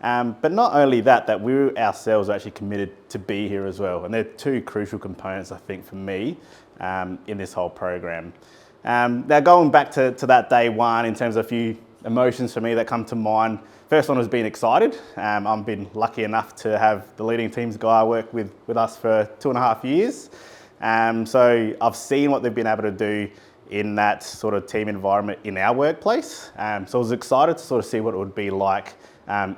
But not only that we ourselves are actually committed to be here as well. And they're two crucial components, I think, for me in this whole program. Now, going back to that day one, in terms of a few emotions for me that come to mind, first one was being excited. I've been lucky enough to have the leading teams guy work with us for 2.5 years. So I've seen what they've been able to do in that sort of team environment in our workplace. So I was excited to sort of see what it would be like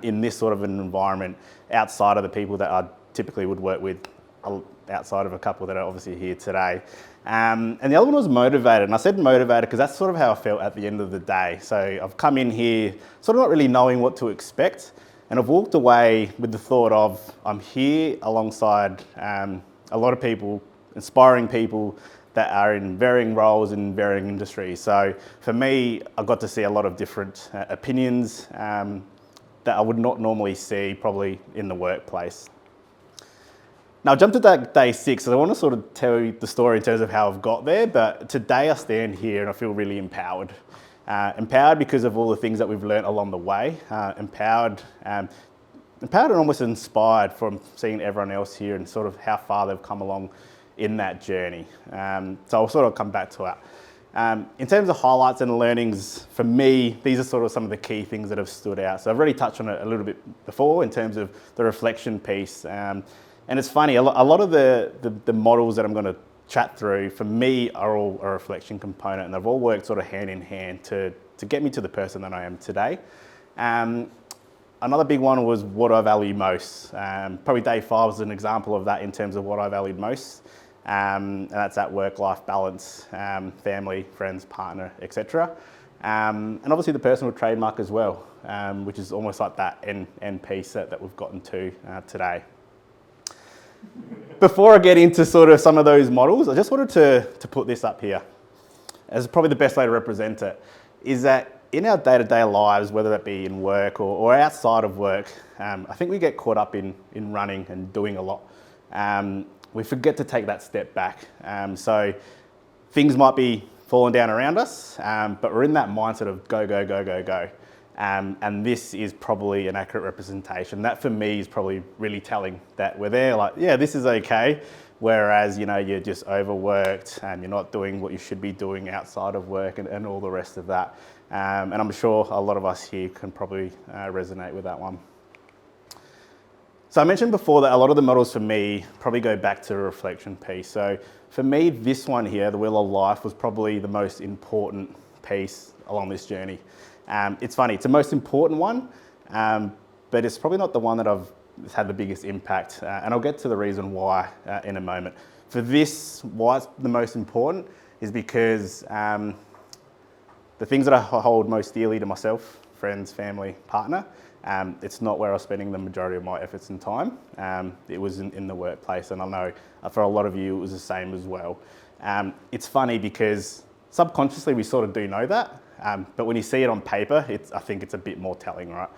in this sort of an environment outside of the people that I typically would work with, outside of a couple that are obviously here today. And the other one was motivated. And I said motivated because that's sort of how I felt at the end of the day. So I've come in here sort of not really knowing what to expect. And I've walked away with the thought of, I'm here alongside a lot of people, inspiring people that are in varying roles in varying industries. So for me, I got to see a lot of different opinions that I would not normally see probably in the workplace. Now, I jumped to that day 6, so I want to sort of tell you the story in terms of how I've got there, but today I stand here and I feel really empowered. Empowered because of all the things that we've learned along the way, empowered and almost inspired from seeing everyone else here and sort of how far they've come along in that journey. So I'll sort of come back to that. In terms of highlights and learnings, for me, these are sort of some of the key things that have stood out. So I've already touched on it a little bit before in terms of the reflection piece. And it's funny, a lot of the models that I'm going to chat through, for me, are all a reflection component, and they've all worked sort of hand in hand to get me to the person that I am today. Another big one was what I value most. Probably day 5 was an example of that in terms of what I valued most. And that's that work-life balance, family, friends, partner, etc. And obviously the personal trademark as well, which is almost like that end piece that we've gotten to today. Before I get into sort of some of those models, I just wanted to put this up here as probably the best way to represent it, is that in our day-to-day lives, whether that be in work or outside of work, I think we get caught up in running and doing a lot. We forget to take that step back. So things might be falling down around us, but we're in that mindset of go, go, go, go, go. And this is probably an accurate representation. That for me is probably really telling that we're there like, yeah, this is okay. Whereas, you're just overworked and you're not doing what you should be doing outside of work and all the rest of that. And I'm sure a lot of us here can probably resonate with that one. So I mentioned before that a lot of the models for me probably go back to a reflection piece. So for me, this one here, the Wheel of Life, was probably the most important piece along this journey. It's funny, it's the most important one, but it's probably not the one that I've had the biggest impact. And I'll get to the reason why in a moment. For this, why it's the most important is because the things that I hold most dearly to myself, friends, family, partner, it's not where I was spending the majority of my efforts and time. It was in the workplace, and I know for a lot of you it was the same as well. It's funny because subconsciously we sort of do know that, but when you see it on paper, I think it's a bit more telling, right?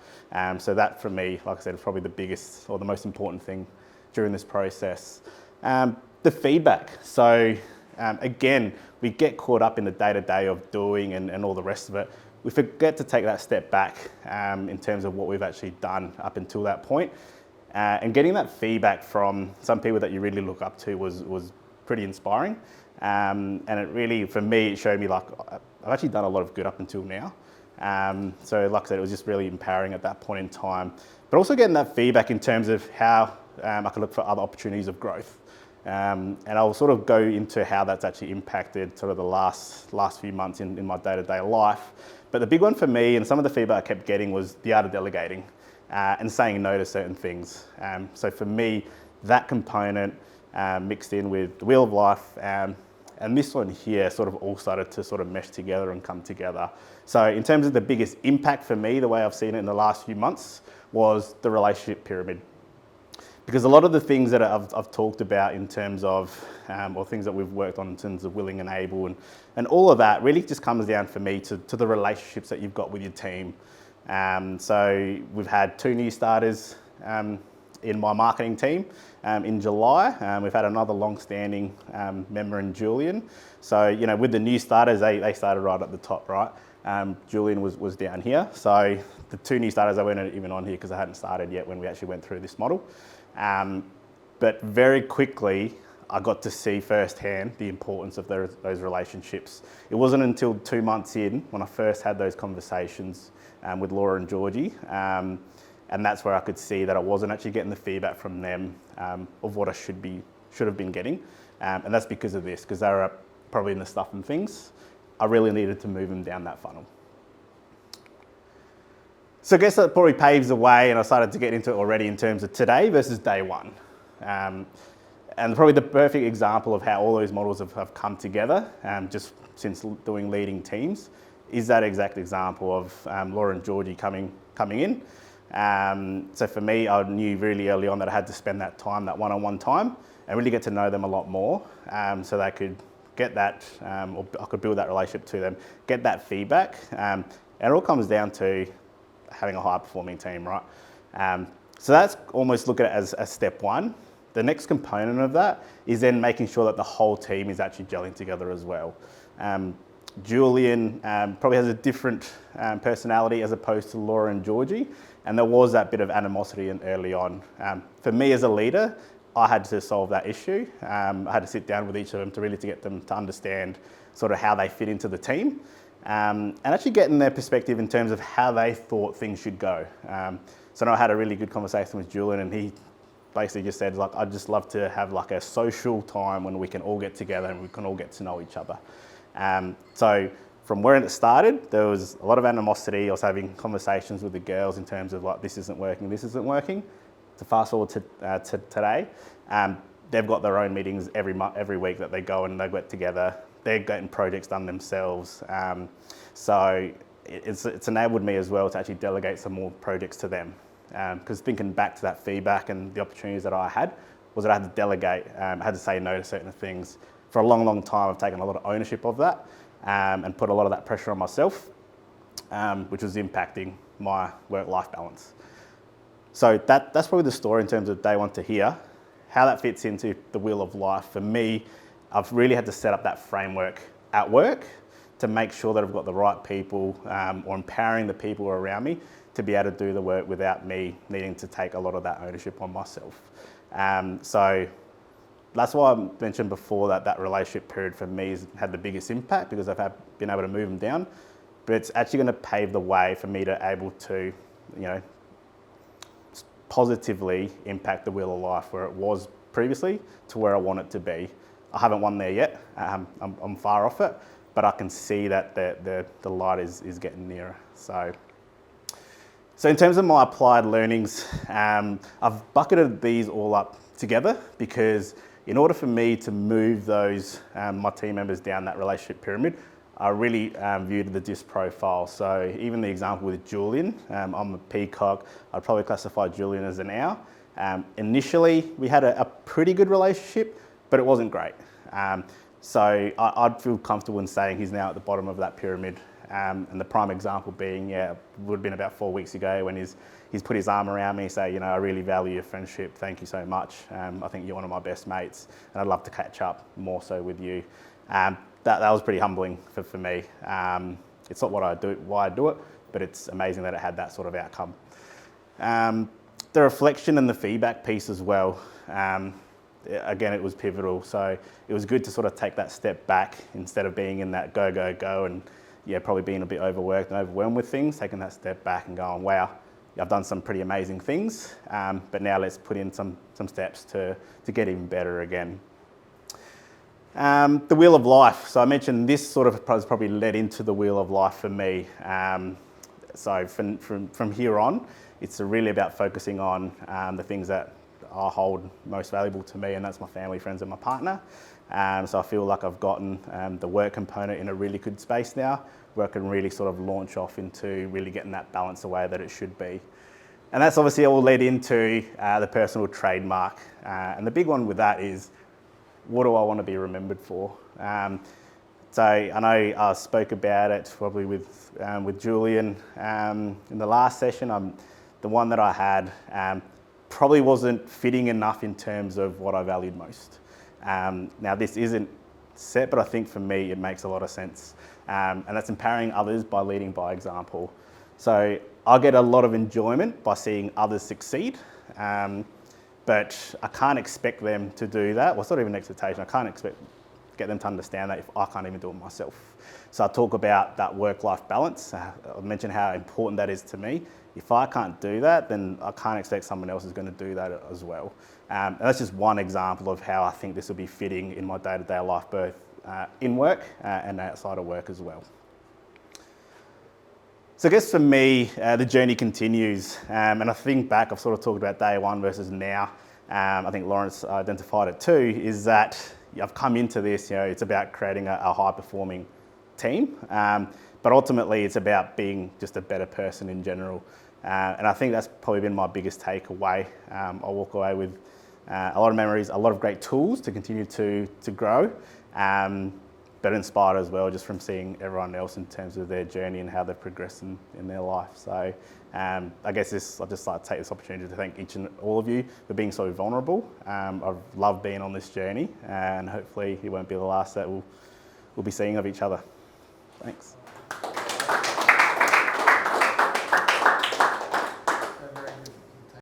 So that for me, like I said, is probably the biggest or the most important thing during this process. The feedback. So again, we get caught up in the day-to-day of doing and all the rest of it. We forget to take that step back in terms of what we've actually done up until that point. And getting that feedback from some people that you really look up to was pretty inspiring. And it really, for me, it showed me like, I've actually done a lot of good up until now. So like I said, it was just really empowering at that point in time. But also getting that feedback in terms of how I can look for other opportunities of growth. And I'll sort of go into how that's actually impacted sort of the last few months in my day-to-day life. But the big one for me, and some of the feedback I kept getting, was the art of delegating and saying no to certain things. So for me, that component mixed in with the Wheel of Life and this one here sort of all started to sort of mesh together and come together. So in terms of the biggest impact for me, the way I've seen it in the last few months, was the relationship pyramid. Because a lot of the things that I've talked about in terms of, or things that we've worked on in terms of willing and able and all of that really just comes down for me to the relationships that you've got with your team. So we've had 2 new starters in my marketing team in July. We've had another long-standing member in Julian. So, with the new starters, they started right at the top, right? Julian was down here. So the two new starters, I weren't even on here because I hadn't started yet when we actually went through this model. But very quickly, I got to see firsthand the importance of those relationships. It wasn't until 2 months in when I first had those conversations with Laura and Georgie, and that's where I could see that I wasn't actually getting the feedback from them of what I should have been getting, and that's because of this, because they were probably in the stuff and things. I really needed to move them down that funnel. So I guess that probably paves the way, and I started to get into it already in terms of today versus day one. And probably the perfect example of how all those models have come together just since doing leading teams is that exact example of Laura and Georgie coming in. So for me, I knew really early on that I had to spend that time, that one-on-one time, and really get to know them a lot more, so they could get that, or I could build that relationship to them, get that feedback. And it all comes down to having a high-performing team, right? So that's almost look at it as step one. The next component of that is then making sure that the whole team is actually gelling together as well. Julian probably has a different personality as opposed to Laura and Georgie, and there was that bit of animosity early on. For me as a leader, I had to solve that issue. I had to sit down with each of them to really get them to understand sort of how they fit into the team, and actually getting their perspective in terms of how they thought things should go. So I had a really good conversation with Julian, and he basically just said, like, I'd just love to have like a social time when we can all get together and we can all get to know each other. So from where it started, there was a lot of animosity. I was having conversations with the girls in terms of like, this isn't working. To fast forward to today, they've got their own meetings every week that they go and they get together. They're getting projects done themselves. So it's enabled me as well to actually delegate some more projects to them. Because thinking back to that feedback and the opportunities that I had, was that I had to delegate, I had to say no to certain things. For a long, long time, I've taken a lot of ownership of that and put a lot of that pressure on myself, which was impacting my work-life balance. So that's probably the story in terms of day one to here. How that fits into the wheel of life, for me, I've really had to set up that framework at work to make sure that I've got the right people or empowering the people around me to be able to do the work without me needing to take a lot of that ownership on myself. So that's why I mentioned before that relationship period for me has had the biggest impact, because I've been able to move them down, but it's actually going to pave the way for me to able to, positively impact the wheel of life where it was previously to where I want it to be. I haven't won there yet. I'm far off it, but I can see that the light is getting nearer. So in terms of my applied learnings, I've bucketed these all up together, because in order for me to move those, my team members down that relationship pyramid, I really viewed the DISC profile. So even the example with Julian, I'm a peacock. I'd probably classify Julian as an owl. Initially, we had a pretty good relationship, but it wasn't great. So I'd feel comfortable in saying he's now at the bottom of that pyramid. And the prime example being, it would have been about 4 weeks ago when he's put his arm around me and say, I really value your friendship. Thank you so much. I think you're one of my best mates, and I'd love to catch up more so with you. That was pretty humbling for me. It's not why I do it, but it's amazing that it had that sort of outcome. The reflection and the feedback piece as well. Again, it was pivotal. So it was good to sort of take that step back instead of being in that go, go, go, and probably being a bit overworked and overwhelmed with things, taking that step back and going, wow, I've done some pretty amazing things, but now let's put in some steps to get even better again. The wheel of life. So I mentioned this sort of has probably led into the wheel of life for me. So from here on, it's really about focusing on the things that I hold most valuable to me, and that's my family, friends, and my partner. So I feel like I've gotten the work component in a really good space now, where I can really sort of launch off into really getting that balance the way that it should be. And that's obviously all led into the personal trademark. And the big one with that is, what do I want to be remembered for? So I know I spoke about it probably with Julian in the last session. The one that I had probably wasn't fitting enough in terms of what I valued most. Now this isn't set, but I think for me it makes a lot of sense. And that's empowering others by leading by example. So I get a lot of enjoyment by seeing others succeed, but I can't expect them to do that. Well, it's not even an expectation. I can't get them to understand that if I can't even do it myself. So I talk about that work-life balance. I mentioned how important that is to me. If I can't do that, then I can't expect someone else is going to do that as well. And that's just one example of how I think this will be fitting in my day-to-day life, both in work and outside of work as well. So I guess for me, the journey continues. And I think back, I've sort of talked about day one versus now. I think Lawrence identified it too, is that I've come into this, it's about creating a high-performing team. But ultimately, it's about being just a better person in general. And I think that's probably been my biggest takeaway. I walk away with a lot of memories, a lot of great tools to continue to grow, but inspired as well just from seeing everyone else in terms of their journey and how they've progressed in their life. So I guess I'd just like to take this opportunity to thank each and all of you for being so vulnerable. I've loved being on this journey, and hopefully it won't be the last that we'll be seeing of each other. Thanks.